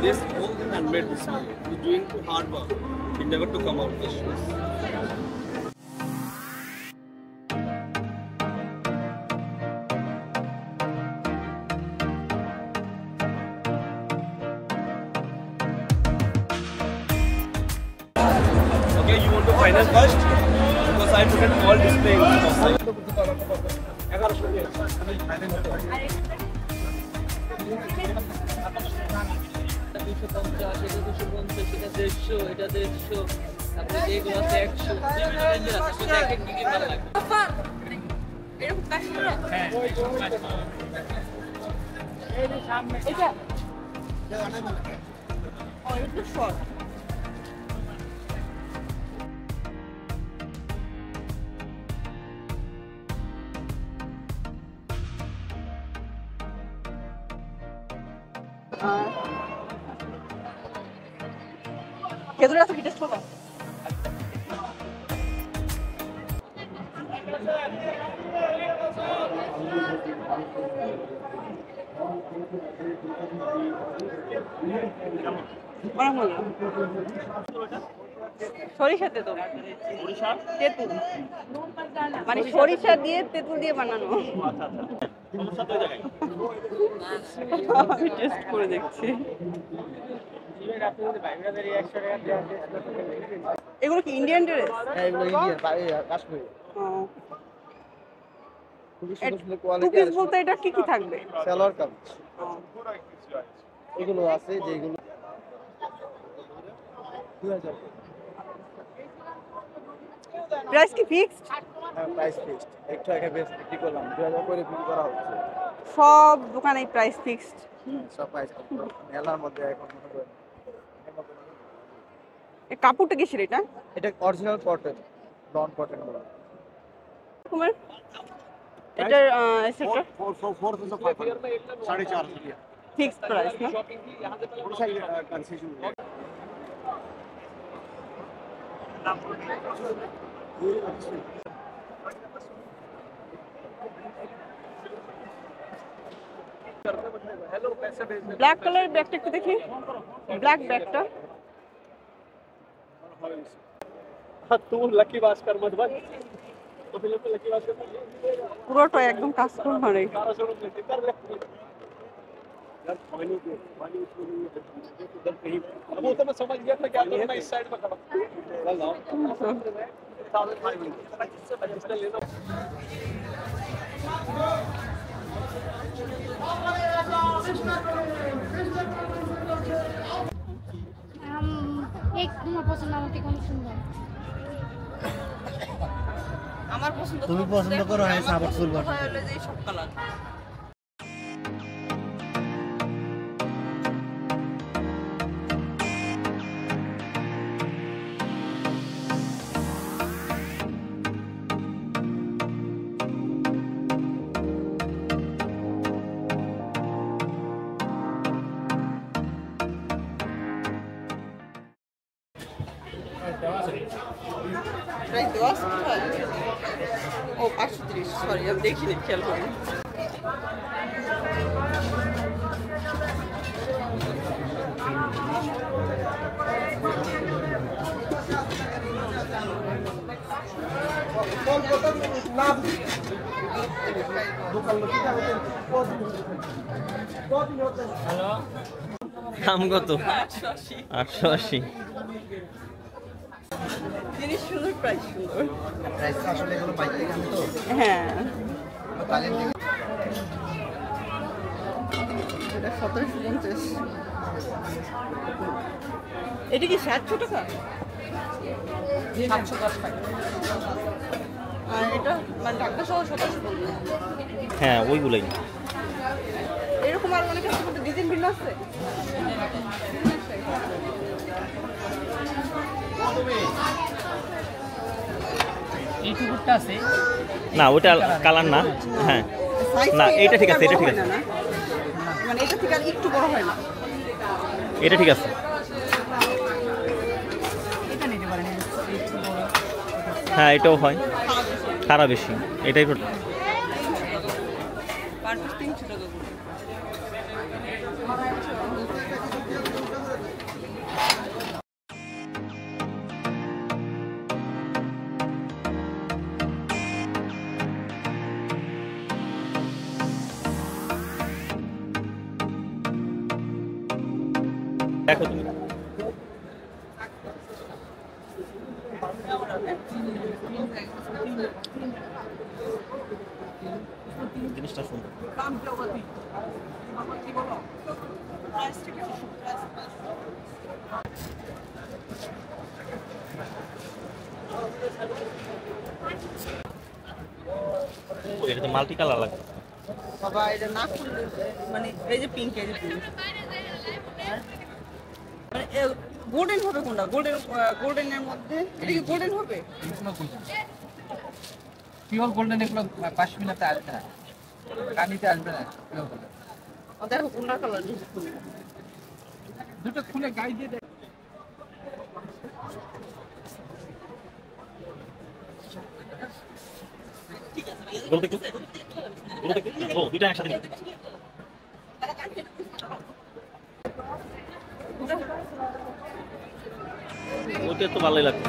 This whole handmade this way. He's doing hard work. He never to come out this shoes. Okay, you want to finance first? Because I put all display outside. খেজুরের আছে কি test করবা? অনেক মজা। সরিষা তেঁতুল, তেঁতুল মানে সরিষা দিয়ে তেঁতুল দিয়ে বানানো। আমি টেস্ট করে দেখছি। এগুলো কি ইন্ডিয়ান ড্রেস? হ্যাঁ, এগুলো ইন্ডিয়ান, কাশ্মীরি। খুবই সুন্দর সুন্দর কোয়ালিটি। টু পিস বলতে এটা কি কি থাকবে? সালোয়ার কামিজ এগুলো আছে, যেগুলো 2000। প্রাইস কি ফিক্সড? হ্যাঁ, প্রাইস ফিক্সড। একটু আগে বিক্রি করলাম, 2000 করে বিক্রি করা হচ্ছে। সব দোকানে প্রাইস ফিক্সড। সব প্রাইস মেলার মধ্যে এখন মনে করেন। এই কাপড়টা কিসের এটা? এটা অরিজিনাল কটন, নন কটন বলা। তোমার এটার সেটা 4.5 ফিক্সড প্রাইস না? ব্ল্যাক কালারের ব্যাগটা একটু দেখি। ব্ল্যাক ব্যাগটা तू लकी भास्कर मत बन तो फिल्म में लकी भास्कर পুরোটা একদম কাজ করে মানে। यार पानी उसमें उधर कहीं अब वो तो मैं समझ गया था क्या करूं मैं इस साइड में खड़ा चल जाओ 1500 लेना। एक तुम्हार पसंद আমাকে কোন সুন্দর আমার পছন্দ। তুমি পছন্দ করো হ্যাঁ সাবাত ফুল বাট হয় হলো যে সব কালার। প্রাইস দেওয়া আছে কোথায়? ও 530, সরি আমি দেখিনি, খেয়াল করিনি। দাম কত? 880। 880। জিনিস সুন্দর, প্রাইস সুন্দর। প্রাইস আসলে এগুলো পাইতে গেল তো। হ্যাঁ, তাহলে এটা 1750। এটা কি 700 টাকা? 710 টাকা। আর এটা মানে ঢাকা সহ 1750। হ্যাঁ, ওইগুলাই। এরকম আর অনেক আছে, কিন্তু ডিজাইন ভিন্ন আছে। এই টুকুরটা আছে না, ওটা কালার না। হ্যাঁ না, এটা ঠিক আছে, এটা ঠিক আছে, মানে এটা থেকে আর একটু বড় হয় না। এটা ঠিক আছে। এটা নিতে পারেন, একটু বড়। হ্যাঁ, এটাও হয়, খারাপ বেশি। এটাই পার পিস 300 টাকা করে। দেখো তুমি জিনিসটা সুন্দর। এটা তো মাল্টি কালার লাগে। বাবা এটা না খুললে মানে এই যে পিঙ্ক, এই যে পিঙ্ক মানে গোল্ডেন হবে কোনটা? গোল্ডেনের মধ্যে এটা কি গোল্ডেন হবে? পিওর গোল্ডেন এগুলো পাশমিনাতে আসবে না, কানিতে আসবে না। দেখো কোনটা কালার দুটো খুলে গায়ে দিয়ে দেখ। এগুলো দেখো, এগুলো দেখো। ও দুইটা একসাথে নিতে। ওটা তো ভালোই লাগছে।